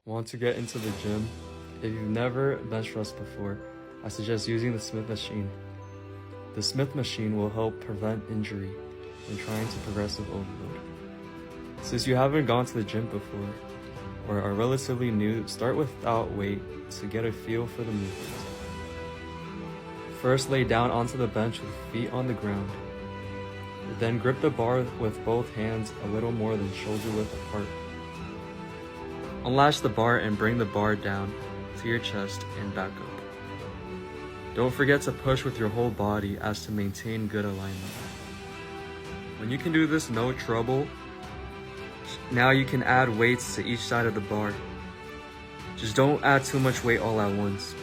Want to get into the gym? If you've never bench pressed before, I suggest using the Smith machine. The Smith machine will help prevent injury when trying to progressive overload. Since you haven't gone to the gym before, or are relatively new, start without weight to get a feel for the movement. First, lay down onto the bench with feet on the ground. Then grip the bar with both hands a little more than shoulder width apart. Unlatch the bar and bring the bar down to your chest and back up. Don't forget to push with your whole body as to maintain good alignment. When you can do this no trouble, now you can add weights to each side of the bar. Just don't add too much weight all at once.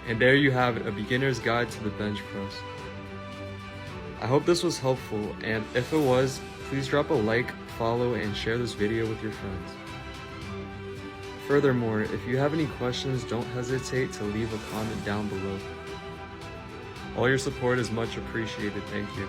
And there you have it, a beginner's guide to the bench press. I hope this was helpful, and if it was, please drop a like, follow, and share this video with your friends. Furthermore, if you have any questions, don't hesitate to leave a comment down below. All your support is much appreciated. Thank you.